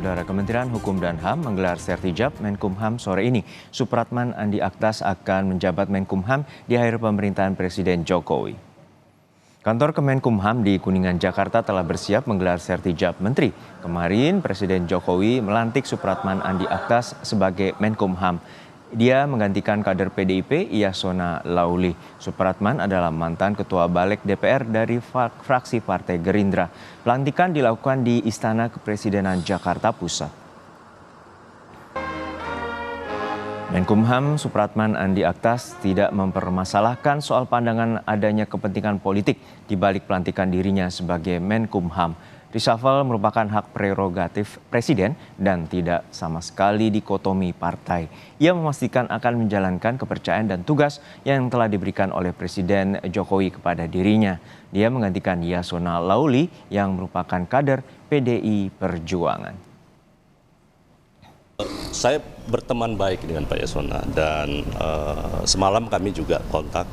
Saudara, Kementerian Hukum dan HAM menggelar Sertijab Menkumham sore ini. Supratman Andi Aktas akan menjabat Menkumham di akhir pemerintahan Presiden Jokowi. Kantor Kemenkumham di Kuningan, Jakarta telah bersiap menggelar Sertijab Menteri. Kemarin Presiden Jokowi melantik Supratman Andi Aktas sebagai Menkumham. Dia menggantikan kader PDIP Yasona Lauli. Supratman adalah mantan Ketua Balik DPR dari fraksi Partai Gerindra. Pelantikan dilakukan di Istana Kepresidenan Jakarta Pusat. Menkumham Supratman Andi Aktas tidak mempermasalahkan soal pandangan adanya kepentingan politik di balik pelantikan dirinya sebagai Menkumham. Reshuffle merupakan hak prerogatif Presiden dan tidak sama sekali dikotomi partai. Ia memastikan akan menjalankan kepercayaan dan tugas yang telah diberikan oleh Presiden Jokowi kepada dirinya. Dia menggantikan Yasona Lauli yang merupakan kader PDI Perjuangan. Saya berteman baik dengan Pak Yasona dan semalam kami juga kontak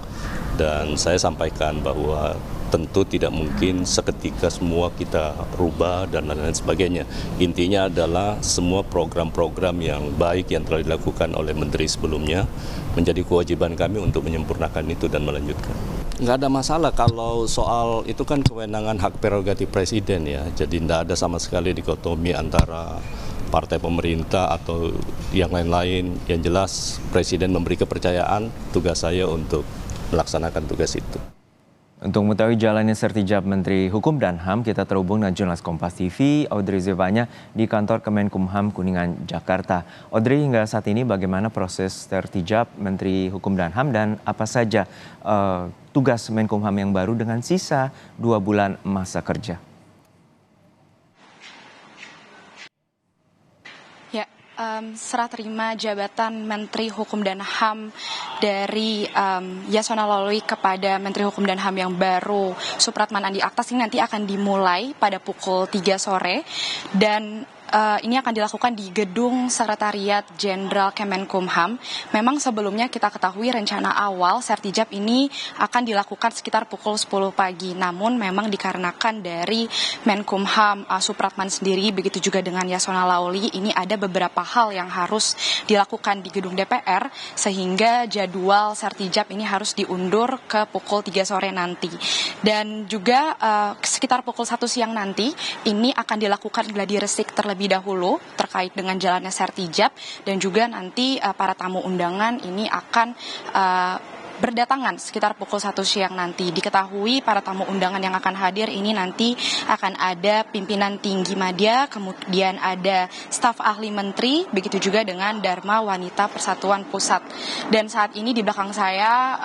dan saya sampaikan bahwa tentu tidak mungkin seketika semua kita rubah dan lain-lain sebagainya. Intinya adalah semua program-program yang baik yang telah dilakukan oleh menteri sebelumnya menjadi kewajiban kami untuk menyempurnakan itu dan melanjutkan. Nggak ada masalah kalau soal itu kan kewenangan hak prerogatif Presiden ya. Jadi tidak ada sama sekali dikotomi antara partai pemerintah atau yang lain-lain. Yang jelas Presiden memberi kepercayaan, tugas saya untuk melaksanakan tugas itu. Untuk mengetahui jalannya Sertijab Menteri Hukum dan HAM, kita terhubung dengan jurnalis Kompas TV, Audrey Zevanya di kantor Kemenkumham Kuningan, Jakarta. Audrey, hingga saat ini bagaimana proses Sertijab Menteri Hukum dan HAM dan apa saja tugas Menkumham yang baru dengan sisa 2 bulan masa kerja? Serah terima jabatan Menteri Hukum dan HAM dari Yasona Lauli kepada Menteri Hukum dan HAM yang baru Supratman Andi Aktas ini nanti akan dimulai pada pukul 3 sore dan ini akan dilakukan di Gedung Sekretariat Jenderal Kemenkumham. Memang sebelumnya kita ketahui rencana awal Sertijab ini akan dilakukan sekitar pukul 10 pagi. Namun memang dikarenakan dari Menkumham Supratman sendiri, begitu juga dengan Yasona Lauli, ini ada beberapa hal yang harus dilakukan di gedung DPR sehingga jadwal Sertijab ini harus diundur ke pukul 3 sore nanti. Dan juga sekitar pukul 1 siang nanti ini akan dilakukan gladi resik terlebih dahulu terkait dengan jalannya Sertijab dan juga nanti para tamu undangan ini akan berdatangan sekitar pukul 1 siang nanti. Diketahui para tamu undangan yang akan hadir ini nanti akan ada pimpinan tinggi media, kemudian ada staf ahli menteri, begitu juga dengan Dharma Wanita Persatuan Pusat. Dan saat ini di belakang saya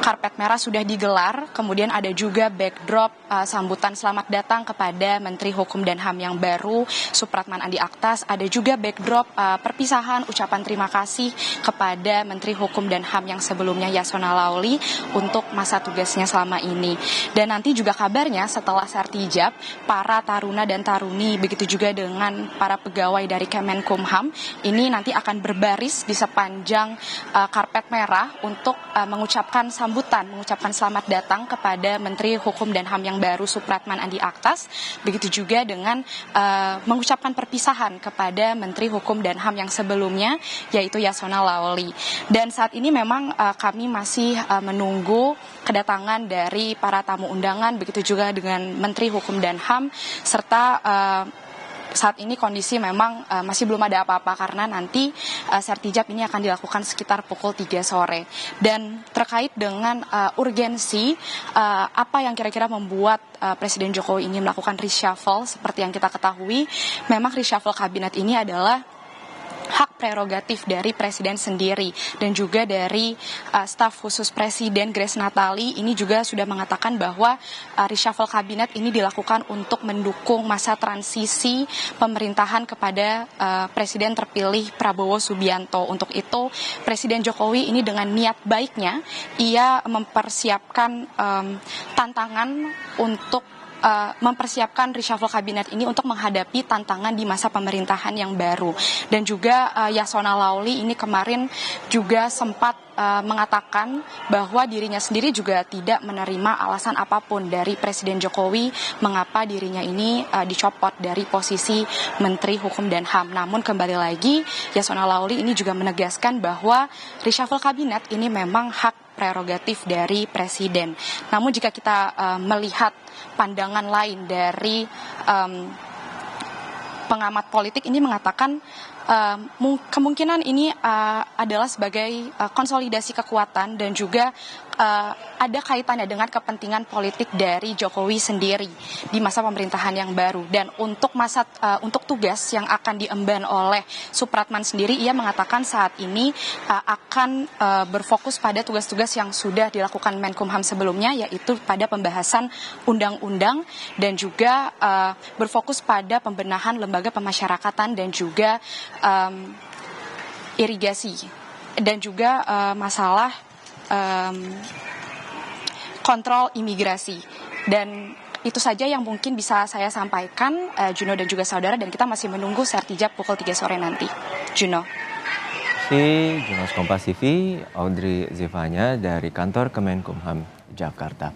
karpet merah sudah digelar, kemudian ada juga backdrop sambutan selamat datang kepada Menteri Hukum dan HAM yang baru Supratman Andi Aktas. Ada juga backdrop perpisahan ucapan terima kasih kepada Menteri Hukum dan HAM yang sebelumnya Yasona Lauli untuk masa tugasnya selama ini. Dan nanti juga kabarnya setelah Sertijab, para taruna dan taruni begitu juga dengan para pegawai dari Kemenkumham ini nanti akan berbaris di sepanjang karpet merah untuk mengucapkan sambutan, mengucapkan selamat datang kepada Menteri Hukum dan HAM yang baru Supratman Andi Aktas, begitu juga dengan mengucapkan perpisahan kepada Menteri Hukum dan HAM yang sebelumnya yaitu Yasona Lauli. Dan saat ini memang kami masih menunggu kedatangan dari para tamu undangan, begitu juga dengan Menteri Hukum dan HAM, serta saat ini kondisi memang masih belum ada apa-apa karena nanti Sertijab ini akan dilakukan sekitar pukul 3 sore. Dan terkait dengan urgensi apa yang kira-kira membuat Presiden Jokowi ini melakukan reshuffle, seperti yang kita ketahui, memang reshuffle kabinet ini adalah hak prerogatif dari Presiden sendiri dan juga dari staf khusus Presiden Grace Natali ini juga sudah mengatakan bahwa reshuffle kabinet ini dilakukan untuk mendukung masa transisi pemerintahan kepada Presiden terpilih Prabowo Subianto. Untuk itu Presiden Jokowi ini dengan niat baiknya ia mempersiapkan tantangan untuk mempersiapkan reshuffle kabinet ini untuk menghadapi tantangan di masa pemerintahan yang baru. Dan juga Yasona Lawli ini kemarin juga sempat mengatakan bahwa dirinya sendiri juga tidak menerima alasan apapun dari Presiden Jokowi mengapa dirinya ini dicopot dari posisi Menteri Hukum dan HAM. Namun kembali lagi Yasona Lawli ini juga menegaskan bahwa reshuffle kabinet ini memang hak prerogatif dari Presiden. Namun jika kita melihat pandangan lain dari pengamat politik ini mengatakan kemungkinan ini adalah sebagai konsolidasi kekuatan dan juga ada kaitannya dengan kepentingan politik dari Jokowi sendiri di masa pemerintahan yang baru. Dan untuk tugas yang akan diemban oleh Supratman sendiri, ia mengatakan saat ini akan berfokus pada tugas-tugas yang sudah dilakukan Menkumham sebelumnya, yaitu pada pembahasan undang-undang dan juga berfokus pada pembenahan lembaga pemasyarakatan dan juga irigasi dan juga masalah kontrol imigrasi. Dan itu saja yang mungkin bisa saya sampaikan, Juno dan juga saudara, dan kita masih menunggu sertijab pukul 3 sore nanti. Juno. Jurnalis Kompas TV, Audrey Zivanya dari kantor Kemenkumham Jakarta.